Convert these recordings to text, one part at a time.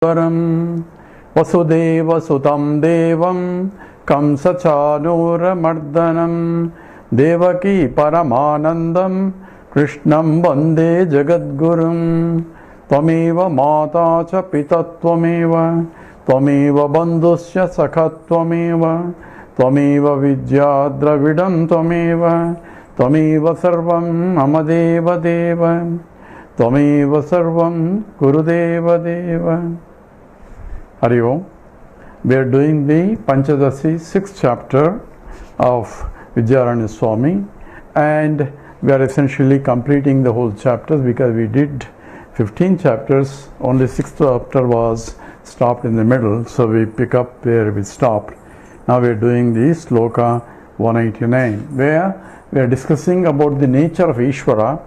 Varam Vasudeva Sutam Devam Kamsachanuramardanam Devaki Paramanandam Krishnam Vande Jagadgurum Tvameva Mata cha Pita Tvameva Tvameva Bandhusya Sakha Tvameva Tvameva Vidya Dravidam Tvameva Tvameva Sarvam Mama Deva Deva Tvameva Sarvam Gurudeva Deva. Hari Om. We are doing the Panchadasi 6th chapter of Vidyaranya Swami, and we are essentially completing the whole chapters because we did 15 chapters, only 6th chapter was stopped in the middle, so we pick up where we stopped. Now we are doing the Sloka 189, where we are discussing about the nature of Ishvara.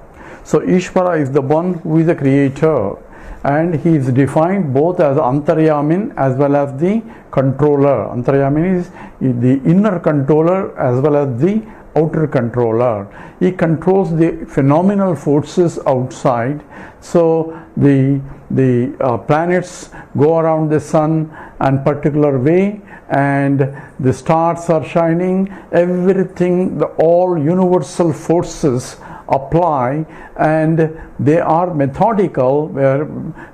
So Ishvara is the one who is the creator, and he is defined both as Antaryamin as well as the controller. Antaryamin is the inner controller as well as the outer controller. He controls the phenomenal forces outside. So the planets go around the sun in particular way, and the stars are shining. Everything, all universal forces apply, and they are methodical, where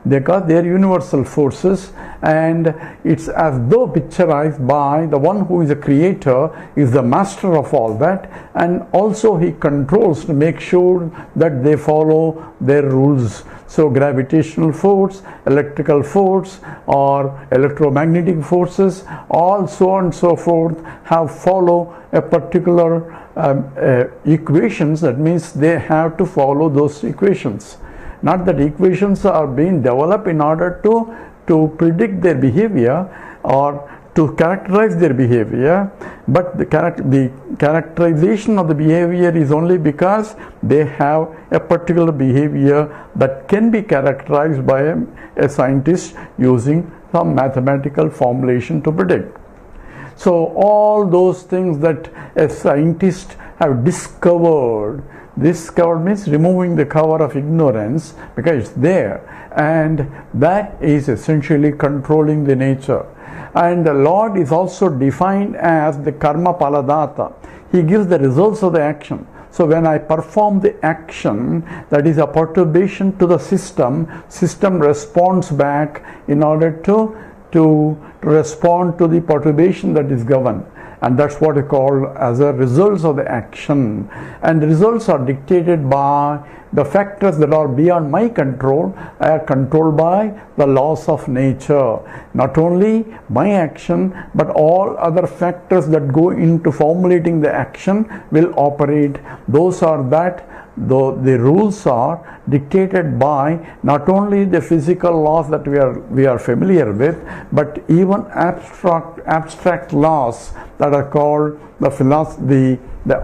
they got their universal forces, and it's as though picturized by the one who is a creator, is the master of all that, and also he controls to make sure that they follow their rules. So gravitational force, electrical force, or electromagnetic forces, all so on and so forth, have follow a particular equations. That means they have to follow those equations. Not that equations are being developed in order to predict their behavior or to characterize their behavior, but the characterization of the behavior is only because they have a particular behavior that can be characterized by a scientist using some mathematical formulation to predict. So all those things that a scientist have discovered means removing the cover of ignorance, because it's there, and that is essentially controlling the nature. And the Lord is also defined as the karma paladata. He gives the results of the action. So when I perform the action, that is a perturbation to the system responds back in order to respond to the perturbation that is governed, and that's what is called as a results of the action. And the results are dictated by the factors that are beyond my control, are controlled by the laws of nature. Not only my action, but all other factors that go into formulating the action will operate. Those are that the rules are dictated by not only the physical laws that we are familiar with, but even abstract laws that are called the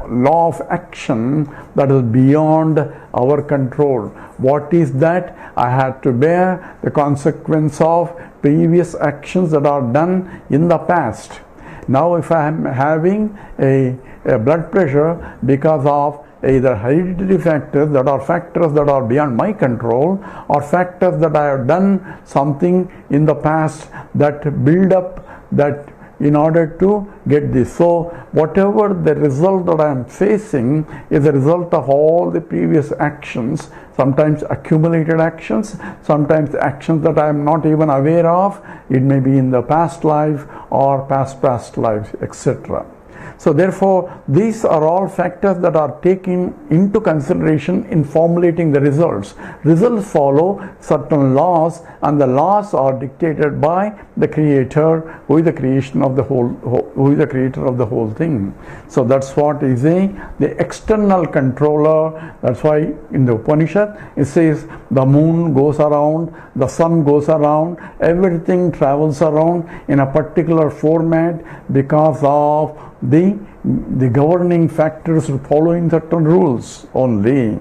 law of action that is beyond our control. What is that? I had to bear the consequence of previous actions that are done in the past. Now if I am having a blood pressure because of either hereditary factors that are beyond my control, or factors that I have done something in the past that build up that in order to get this. So whatever the result that I am facing is a result of all the previous actions, sometimes accumulated actions, sometimes actions that I am not even aware of. It may be in the past life or past lives, etc. So therefore, these are all factors that are taken into consideration in formulating the results. Results follow certain laws, and the laws are dictated by the creator, who is the creator of the whole thing. So that's what is the external controller. That's why in the Upanishad it says the moon goes around, the sun goes around, everything travels around in a particular format because of the governing factors following certain rules only,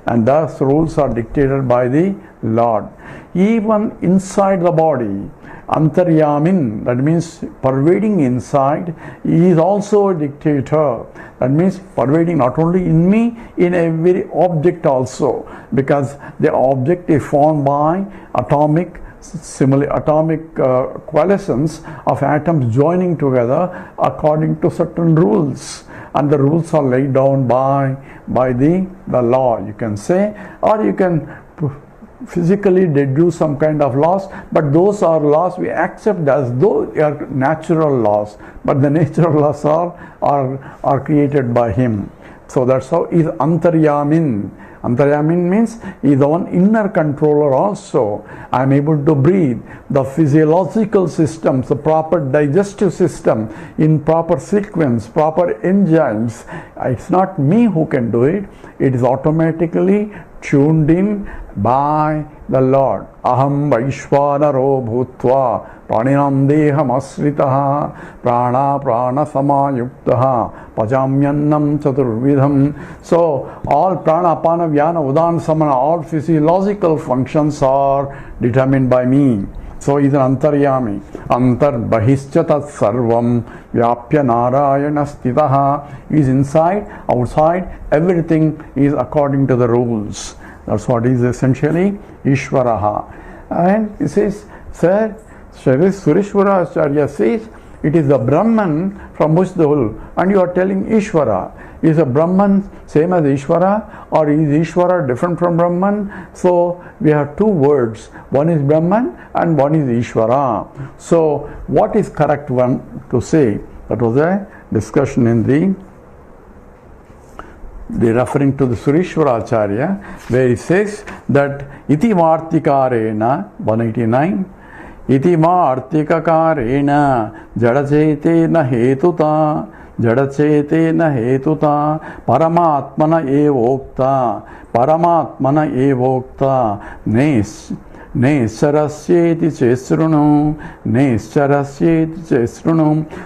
and thus rules are dictated by the Lord. Even inside the body, Antaryamin, that means pervading inside, he is also a dictator. That means pervading not only in me, in every object also, because the object is formed by atomic similar atomic coalescence of atoms joining together according to certain rules, and the rules are laid down by the law, you can say, or you can physically deduce some kind of laws, but those are laws we accept as though they are natural laws, but the natural laws are created by him. So that's how is Antaryamin. Antaryamin means he is the one inner controller also. I am able to breathe. The physiological systems, the proper digestive system in proper sequence, proper enzymes. It's not me who can do it. It is automatically tuned in by the Lord. Aham Vaishvanaro Bhutva Praninam Deham Asritaha Prana Prana Samayuktaha Pajamyannam Chaturvidham. So all Prana, Apana, Vyana, Udana, Samana, all physiological functions are determined by me. So is an Antaryami. Antar Bahischa Tat Sarvam Vyapya Narayana Stitaha. Is inside, outside, everything is according to the rules. That's what is essentially Ishvaraha. And he says, sir, Sureshwara Acharya says, it is the Brahman from which the whole, and you are telling Ishvara. Is a Brahman same as Ishvara, or is Ishvara different from Brahman? So we have two words, one is Brahman and one is Ishvara. So what is correct one to say? That was a discussion in the referring to the Sureshwara Acharya, where he says that Iti Vartikarena 189 Iti Vartikakarena Jadachetena Hetuta Jadachetena Hetuta Paramatmana evokta Nesarasyeti Chesrunum.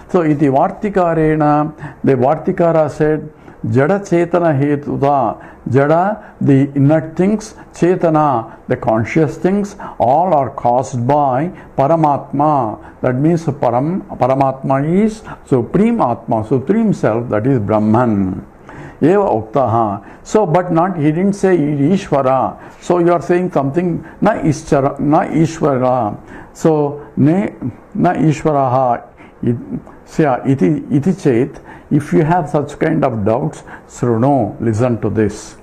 So Iti Vartikarena, the Vartikara said, Jada Chetana Hetuta. Jada, the inert things, Chetana, the conscious things, all are caused by Paramatma. That means Paramatma is Supreme Atma, Supreme Self, that is Brahman. Eva Uktaha. So, but not, he didn't say Ishvara. So you are saying something, na Ishvara. So, na Ishvaraha. Iti Chet. If you have such kind of doubts, Sruno, listen to this.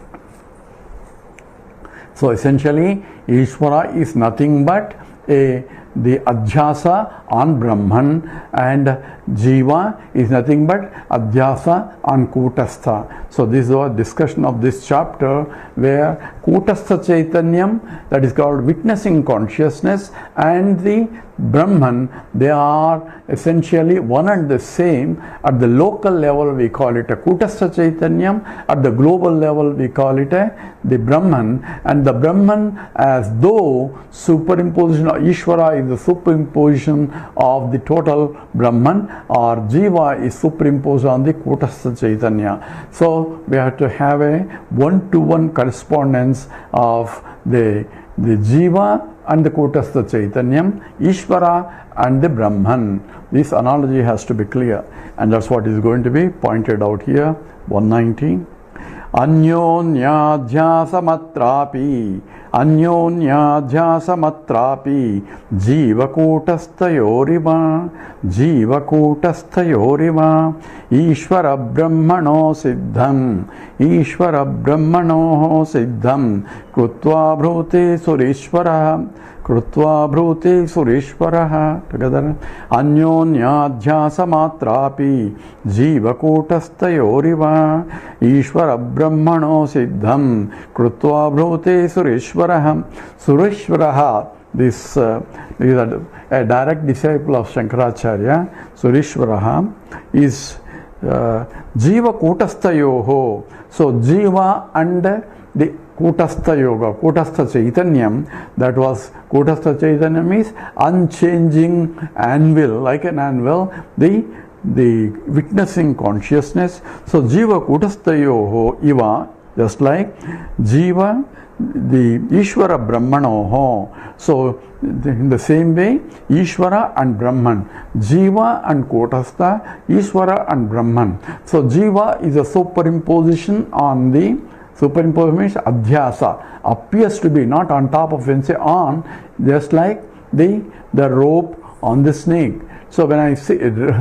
So essentially, Ishvara is nothing but the Adhyasa on Brahman, and Jiva is nothing but Adhyasa on Kutastha. So this is our discussion of this chapter, where Kutastha Chaitanyam, that is called witnessing consciousness, and the Brahman, they are essentially one and the same. At the local level we call it a Kutastha Chaitanyam, at the global level we call it the Brahman, and the Brahman as though superimposition of Ishvara is the superimposition of the total Brahman, or Jiva is superimposed on the Kutastha Chaitanya. So we have to have a one-to-one correspondence of the Jiva and the Kutastha Chaitanyam, Ishvara and the Brahman. This analogy has to be clear, and that's what is going to be pointed out here. 119. Anyonyadhyasamatrapi Jivakutasthayorima Ishvara Brahmano Siddham Krutva Brute Sureshwara together. Anyonyadhyasamatrapi Jivakutasthayorima Ishvara Brahmano Siddham Krutva Brute Sureshwara. This is a direct disciple of Shankaracharya. Sureshwara is Jiva Kutasthayoho. So Jiva and the Kutastha Yoga, Kutastha Chaitanyam, that was Kutastha Chaitanyam is unchanging anvil, like an anvil, the witnessing consciousness. So Jiva Kutastha Yoho Iva, just like Jiva, the Ishvara Brahmanoho. So in the same way, Ishvara and Brahman, Jiva and Kutastha, Ishvara and Brahman. So Jiva is a superimposition on the Superimposition means adhyasa, appears to be, not on top of, when say on, just like the rope on the snake. So when I say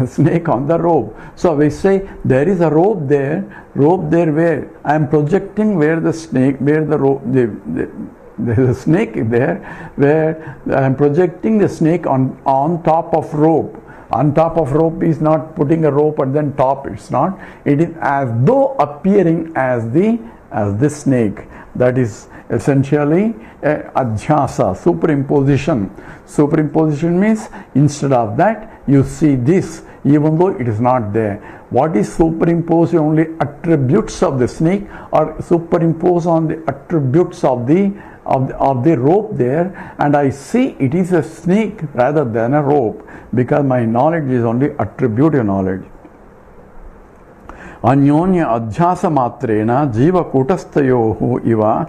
snake on the rope, so we say there is a rope there where I am projecting where the snake, where the rope, there is a snake there, where I am projecting the snake on top of rope. On top of rope is not putting a rope and then top, it's not. It is as though appearing as the snake. That is essentially adhyasa, superimposition. Superimposition means instead of that you see this even though it is not there. What is superimposed? Only attributes of the snake, or superimpose on the attributes of the rope there, and I see it is a snake rather than a rope, because my knowledge is only attributive knowledge. Anyonya adhyasa matrena jiva kutasthayoho iva.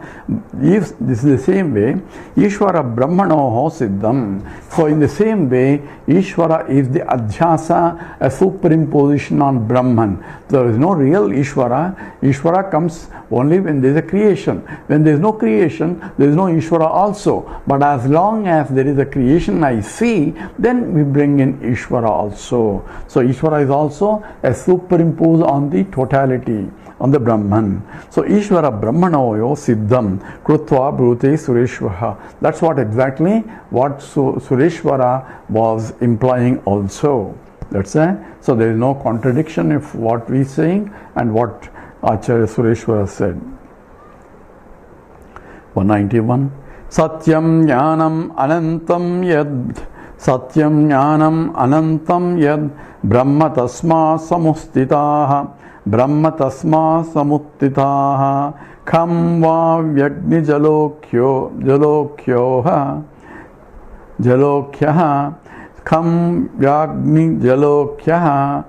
If this is the same way, Ishvara Brahmanoho siddham. So in the same way, Ishvara is the adhyasa, a superimposition on Brahman. There is no real Ishvara. Ishvara comes only when there is a creation. When there is no creation, there is no Ishvara also. But as long as there is a creation I see, then we bring in Ishvara also. So Ishvara is also a superimpose on the totality, on the Brahman. So Ishvara Brahmanoyo siddham krutva brute sureshvara. That's what exactly what Sureshvara was implying also. That's it. So there is no contradiction of what we saying and what Acharya Sureshvara said. 191. Satyam jnanam anantam yad. Satyam jnanam anantam yad. Brahma tasma samustitaha. Brahma tasma samustitaha. Kham va vyagni jalokyoha. Jalokyaha. Kham vyagni jalokyaha.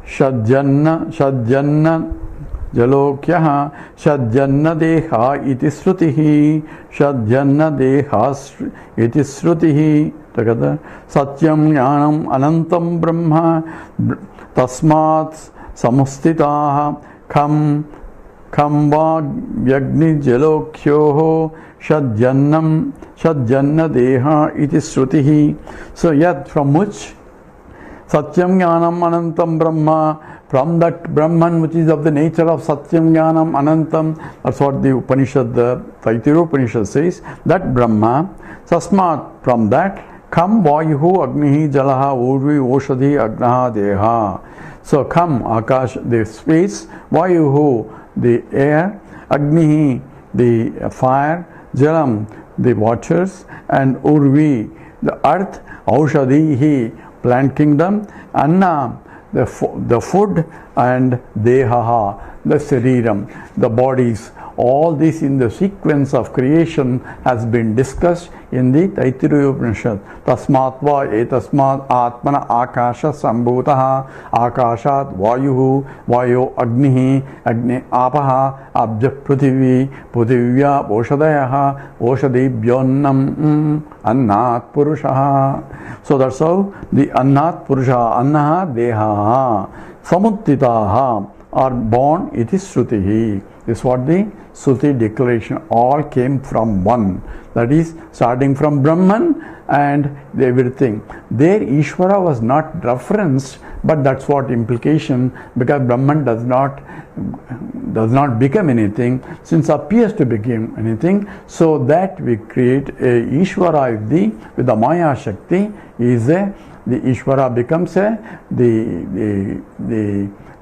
Shadjanna jalokyaha. Shadjanna deha iti srutihi. Shadjanna deha iti srutihi. Together. Satyam jnanam anantam brahma. Tasmat samustitaha. Kham va vyagni jalokyoho. Shadjanna deha iti srutihi. So yet from which Satyam Jnanam Anantam Brahma, from that Brahman which is of the nature of Satyam Jnanam Anantam, that's what the Upanishad, the Taittiriya Upanishad says, that Brahma, Sasmat, from that, Kham Vayuhu Agnihi Jalaha Urvi Oshadhi Agnaha Deha. So Kham, Akash, the space, Vayuhu, the air, Agnihi, the fire, Jalam, the waters, and Urvi, the earth, Aushadhihi, plant kingdom, Anna, the food, and Dehaha, the Sariram, the bodies. All this in the sequence of creation has been discussed in the Taittiriya Upanishad. Tasmatva etasmat atmana akasha sambhutaha akashat vayuhu vayo agnihi agni apaha abja pruthivi prithivya oshadayaha oshadibhyonnam annat purushaha. So that's how the annat purusha, annaha dehaha samuttitaha are born iti srutihi. This is what the Suti declaration, all came from one. That is, starting from Brahman and everything. There Ishvara was not referenced, but that's what implication, because Brahman does not become anything, since appears to become anything. So that we create a Ishvara with the Maya Shakti is the Ishvara becomes the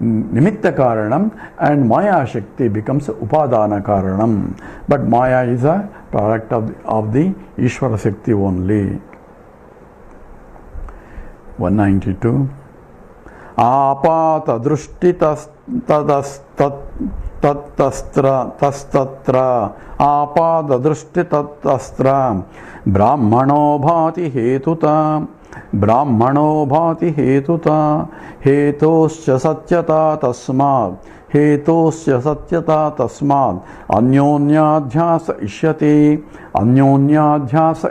Nimitta Karanam, and Maya Shakti becomes Upadana Karanam. But Maya is a product of the Ishvara Shakti only. 192. Apata drushti tastatra apada drushti tastra brahmano bhati hetuta. Brahmano bhati hetuta hetoscha satyata tasmad hetoscha satyata tasmad anyonyadhyasa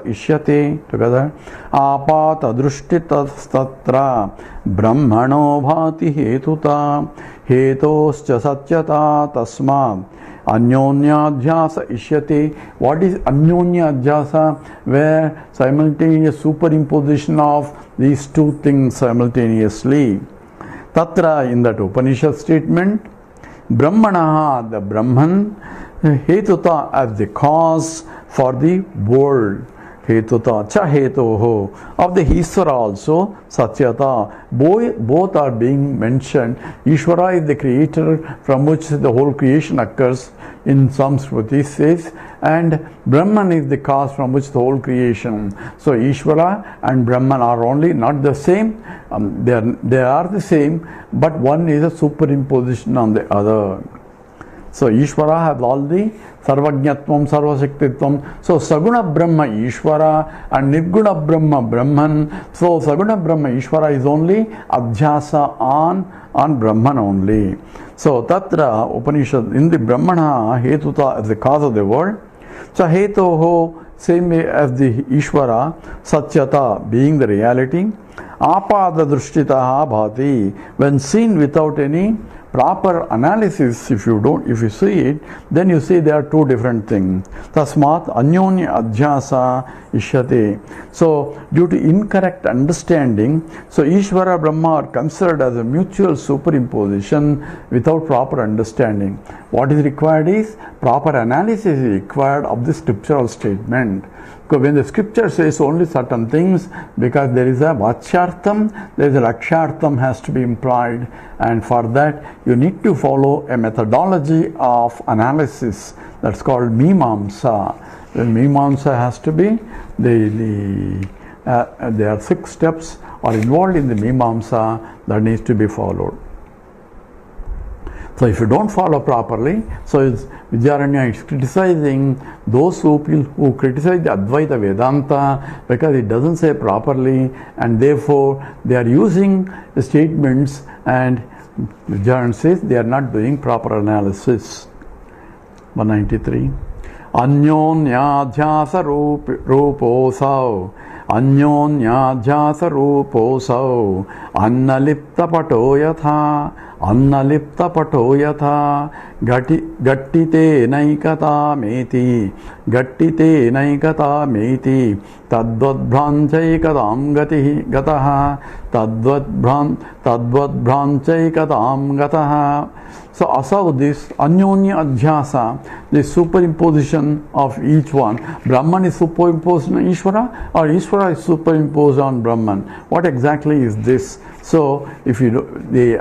ishyate together apata drushti tatra brahmano bhati hetuta hetoscha satyata tasmad Anyonyadhyasa ishyate. What is anyonyadhyasa? Where simultaneous superimposition of these two things simultaneously. Tatra, in that Upanishad statement, Brahmanaha, the Brahman, Hetuta, as the cause for the world. Hetuta, cha hetoho, of the Ishvara also, Satyata. Both are being mentioned. Ishvara is the creator from which the whole creation occurs, in some Shruti says, and Brahman is the cause from which the whole creation. So Ishvara and Brahman are only not the same. They are the same, but one is a superimposition on the other. So Ishvara has all the Sarvajñatvam, Sarvashaktitvam. So Saguna Brahma Ishvara and Nirguna Brahma Brahman. So Saguna Brahma Ishvara is only Adhyasa on Brahman only. So Tatra Upanishad, in the Brahmana Hetuta as the cause of the world. So Hetoho, same way as the Ishvara, Satyata being the reality. Apada Drushtitaha Bhati, when seen without any proper analysis, if you see it, then you see there are two different things. Tasmat Anyonya Adhyasa Ishyate. So due to incorrect understanding, so Ishvara Brahma are considered as a mutual superimposition without proper understanding. What is required is proper analysis is required of the scriptural statement. Because when the scripture says only certain things, because there is a vachyartham, there is a lakshartham has to be implied, and for that you need to follow a methodology of analysis that's called Mimamsa. The Mimamsa has to be there are 6 steps are involved in the Mimamsa that needs to be followed. So if you don't follow properly, so Vidyaranya is criticizing those who criticize the Advaita Vedanta because it doesn't say properly, and therefore they are using the statements, and Vidyaranya says they are not doing proper analysis. 193. Anyonyadhyasa ruposau, Anyonyadhyasa ruposau, Annalipta pato yatha, Annalipta pato yatha, Gattite naikata meti, Gattite naikata meti, Tadvad bhranchaikadam gataha, Tadvad bhranchaikadam gataha. So asau this Anyonya Adhyasa, the superimposition of each one. Brahman is superimposed on Ishvara, or Ishvara is superimposed on Brahman. What exactly is this? So if they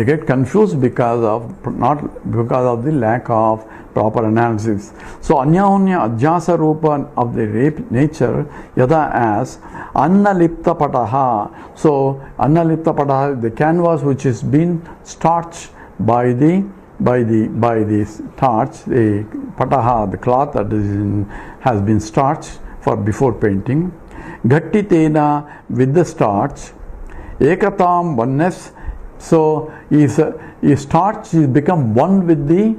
get confused because of the lack of proper analysis. So Anyonya Adhyasa Rupa of the nature yada as Annalipta Pataha. So Annalipta Pataha, the canvas which is been starched by the starch, the pataha, the cloth that has been starched for before painting. Gattitena, with the starch. Ekatam, oneness. So starch is become one with the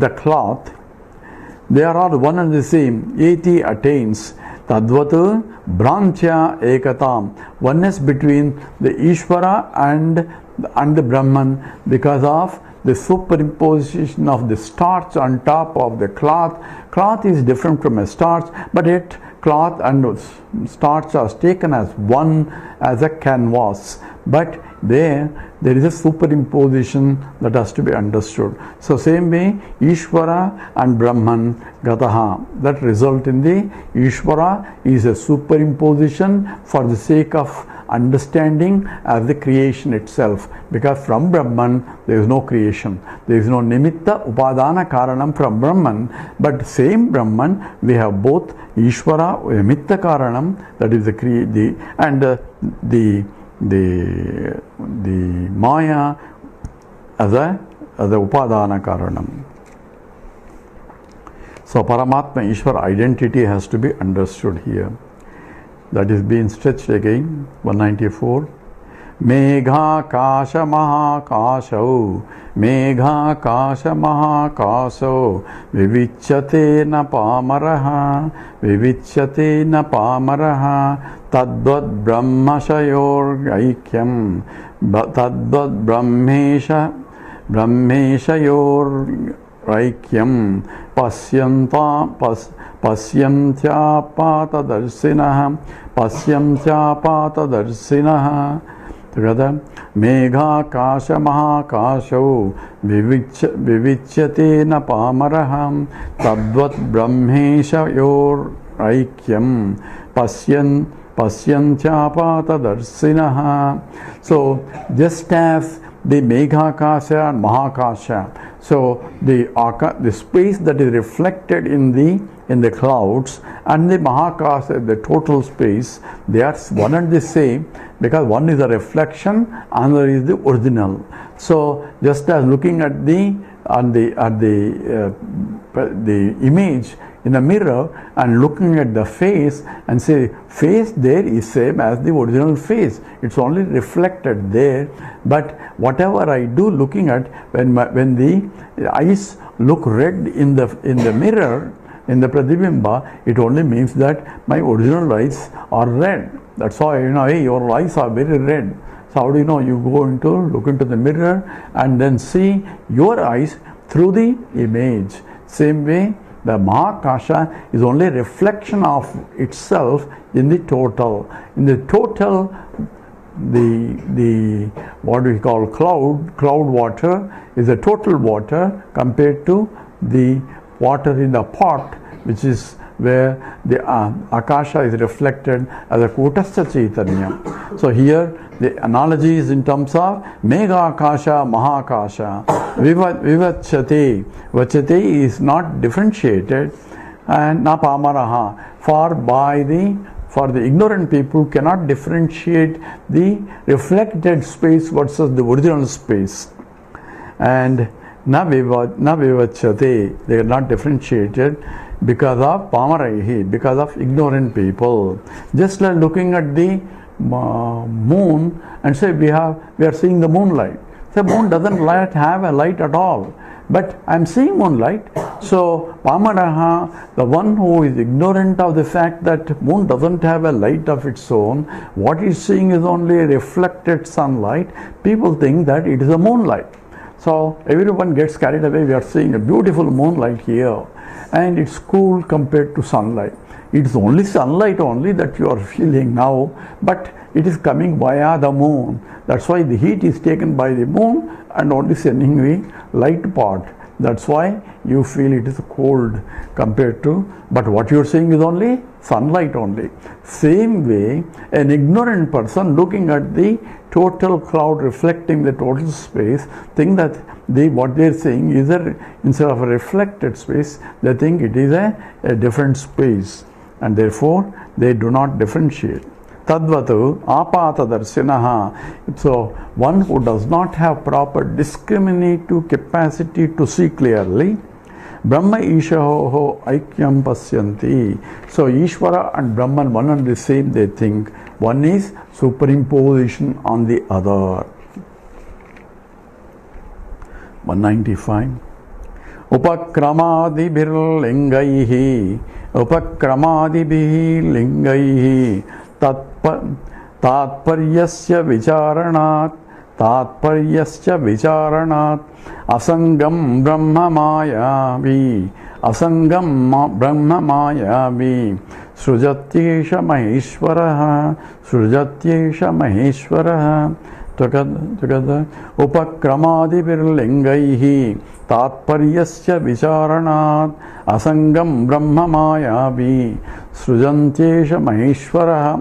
cloth. They are all one and the same. Eti attains. Tadvat brancha ekatam, oneness between the Ishvara and the Brahman because of the superimposition of the starch on top of the cloth. Cloth is different from a starch, but yet cloth and starch are taken as one, as a canvas. But there is a superimposition that has to be understood. So same way, Ishvara and Brahman Gataha, that result in the Ishvara is a superimposition for the sake of understanding as the creation itself, because from Brahman there is no creation, there is no nimitta upadana karanam from Brahman, but same Brahman we have both Ishvara nimitta karanam, that is the Maya as a upadana karanam. So Paramatma Ishvara identity has to be understood here. That is being stretched again. 194. Megha kasha mahakasho, Megha kasha mahakaso, Vivichyate na pamaraha, Vivichyate na pamaraha, Tadvad brahmashayor aikyam, Tadvad brahmeshayor Aikyam Pasyamtyapatadarsinah. Together, Meghakasha Mahakasho Vivichyate na Pamaraham Tadvat Brahmesha Yor Aikyam Pasyantyapatadarsinah. So, just as the Meghakasha and Mahakasha, so the space that is reflected in the clouds and the Mahakasha, the total space, they are one and the same, because one is a reflection, another is the original. So just as looking at the image in the mirror and looking at the face and say face there is same as the original face, it's only reflected there. But whatever I do looking at, when the eyes look red in the mirror, in the pratibimba, it only means that my original eyes are red. That's why, hey, your eyes are very red. So how do you know? You look into the mirror and then see your eyes through the image. Same way, the Mahakasha is only a reflection of itself in the total. In the total, the what we call cloud water is the total water compared to the water in the pot, which is where the Akasha is reflected as a Kutastha Chaitanya. So here the analogy is in terms of Mega Akasha, Mahakasha. Vivachyate. Vachyate is not differentiated, and na pamaraha. For the ignorant people cannot differentiate the reflected space versus the original space. And na vivachyate, they are not differentiated because of pamaraihi, because of ignorant people. Just like looking at the moon and say we are seeing the moonlight. The moon doesn't have a light at all, but I am seeing moonlight. So pamaraha, the one who is ignorant of the fact that moon doesn't have a light of its own, what he is seeing is only a reflected sunlight. People think that it is a moonlight. So everyone gets carried away. We are seeing a beautiful moonlight here, and it's cool compared to sunlight. It's only sunlight only that you are feeling now, but it is coming via the moon. That's why the heat is taken by the moon and only sending the light part. That's why you feel it is cold compared to, but what you are seeing is only sunlight only. Same way, an ignorant person looking at the total cloud reflecting the total space think that what they are seeing is instead of a reflected space, they think it is a different space, and therefore they do not differentiate. Tadvatu apatadarshinaha. So one who does not have proper discriminative capacity to see clearly, Brahma Ishaho Aikyam Pasyanti. So Ishvara and Brahman one and the same they think. One is superimposition on the other. 195. Upakramadibhir lingaihi tatparyasya vicharanat asangam brahma mayavi srujatyesha maheshwaraha. Together, upakramadibhir lingaihi tatparyasya vicharanat asangam brahma mayavi srujantyesha maheshwaraha.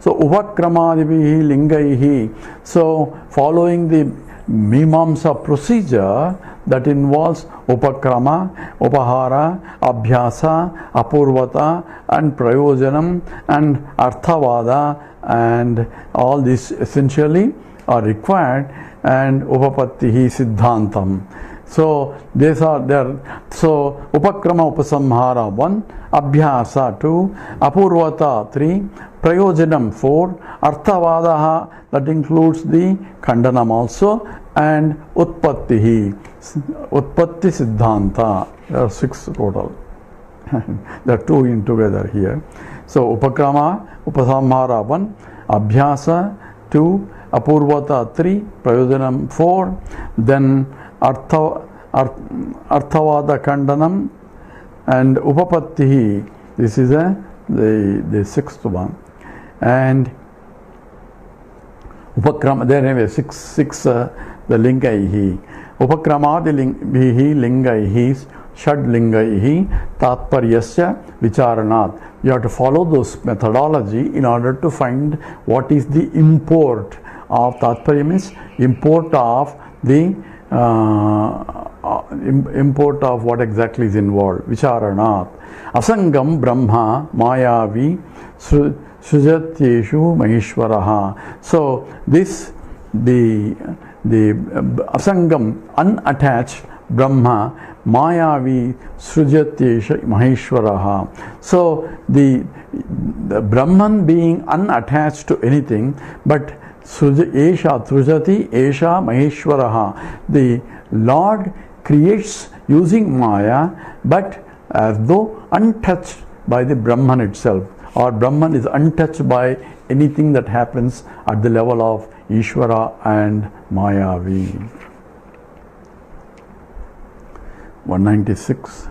So upakramadibhihi lingaihi. So following the Mimamsa procedure that involves upakrama, upahara, abhyasa, apurvata and prayojanam and arthavada, and all this essentially are required, and upapattihi siddhantam. So these are there. So upakrama upasamhara 1, abhyasa 2, apurvata 3, prayojanam 4, arthavadaha, that includes the khandanam also, and utpatti siddhanta. There are 6 total. There are 2 in together here. So upakrama upasamhara 1, abhyasa 2, apurvata 3, prayojanam 4, then Arthavada Khandanam and Upapattihi. This is the sixth one. And Upakrama, there are six the lingaihi. Upakramadihi lingaihi shad lingaihi tatparyasya vicharanat. You have to follow those methodology in order to find what is the import of tatparya, means import of the import of what exactly is involved. Vicharanat. Asangam Brahma Mayavi Sujatyeshu Maheshwaraha. So this the Asangam, unattached Brahma Mayavi Srujatyesha Maheshwaraha. So the Brahman being unattached to anything, but Esha Trujati Esha Maheshwaraha. The Lord creates using Maya, but as though untouched by the Brahman itself, or Brahman is untouched by anything that happens at the level of Ishvara and Mayavi. 196.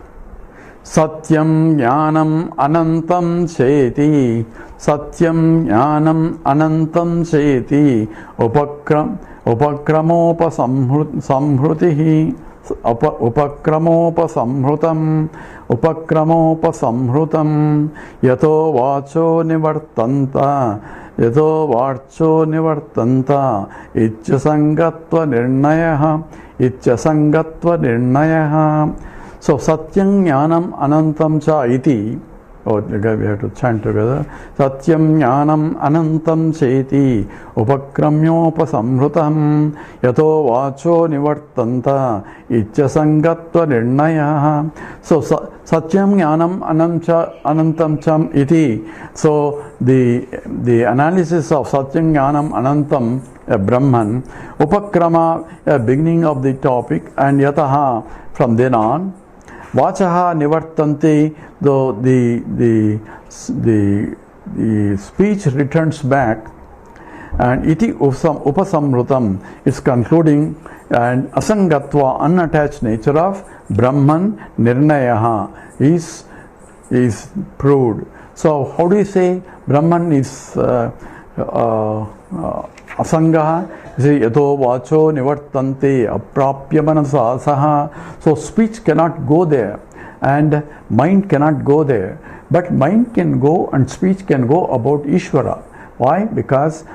Satyam Jnanam Anantam Cheti. Satyam Jnanam Anantam Cheti. Upakramopasamhrutihi. Upakramopasamhrutam yato vacho nivartanta ichyasangatva nirnayaha. So Satyam Jnanam Anantam Cha iti. Oh, we have to chant together. Satyam Jnanam Anantam Cheti Upakramyopasamhrutam Yato Vacho Nivartanta Ichyasangatva Nirnayaha. So Satyam Jnanam Anantam Cham iti. So the analysis of Satyam Jnanam Anantam, Brahman, Upakrama, beginning of the topic, and Yataha, from then on. Vachaha nivartanti, though the speech returns back, and iti upasamhrutam is concluding, and asangatva, unattached nature of Brahman nirnayaha is proved. So how do you say Brahman is asangaha? Yato vacho nivartante aprapya manasa saha. So speech cannot go there and mind cannot go there, but mind can go and speech can go about Ishvara. Why? Because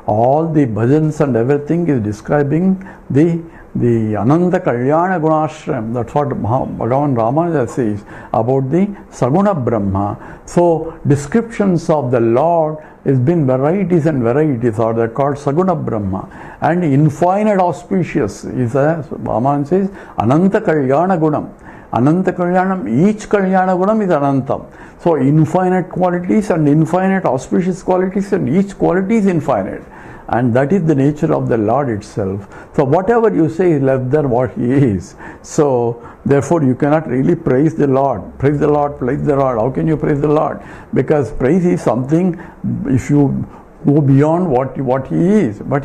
all the bhajans and everything is describing the Ananda Kalyana Gunashram. That's what Bhagavan Ramanuja says about the Saguna Brahma. So descriptions of the Lord has been varieties and varieties, or they're called Saguna Brahma. And infinite auspicious is Ramanuja says Ananta Kalyana Gunam. Ananta Kalyanam, each Kalyana Gunam is Anantam. So infinite qualities and infinite auspicious qualities, and each quality is infinite. And that is the nature of the Lord itself. So whatever you say is less than what He is. So therefore you cannot really praise the Lord. Praise the Lord, praise the Lord. How can you praise the Lord? Because praise is something, if you go beyond what He is, but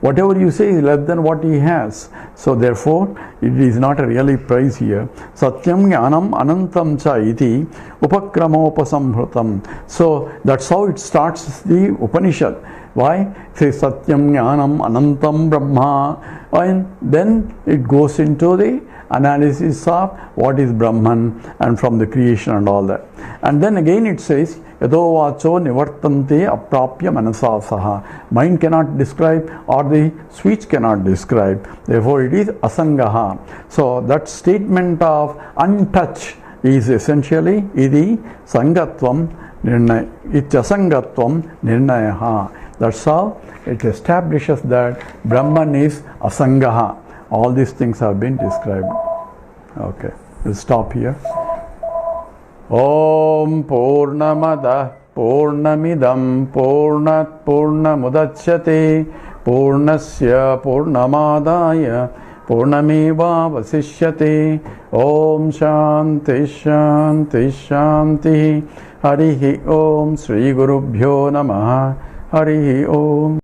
whatever you say is less than what He has. So therefore it is not a really praise here. Satyam Jnanam Anantam Cha iti Upakramopasamhrutam. So that's how it starts the Upanishad. Why? Say Satyam Jnanam Anantam Brahma, and then it goes into the analysis of what is Brahman and from the creation and all that. And then again it says Yato Vacho Nivartante Aprapya Manasa Saha. Mind cannot describe, or the speech cannot describe. Therefore it is Asangaha. So that statement of untouched is essentially Idi Sangatvam Nirnaya. Ityasangatvam Nirnayaha. That's how it establishes that Brahman is Asangaha. All these things have been described. Okay, we'll stop here. Om Purnamada Purnamidam Purnat Purnamudachyate Purnasya Purnamadaya Purnameva Vasishyate. Om Shanti Shanti Shanti. Harihi Om Sri Gurubhyo Namaha. Harihi Om.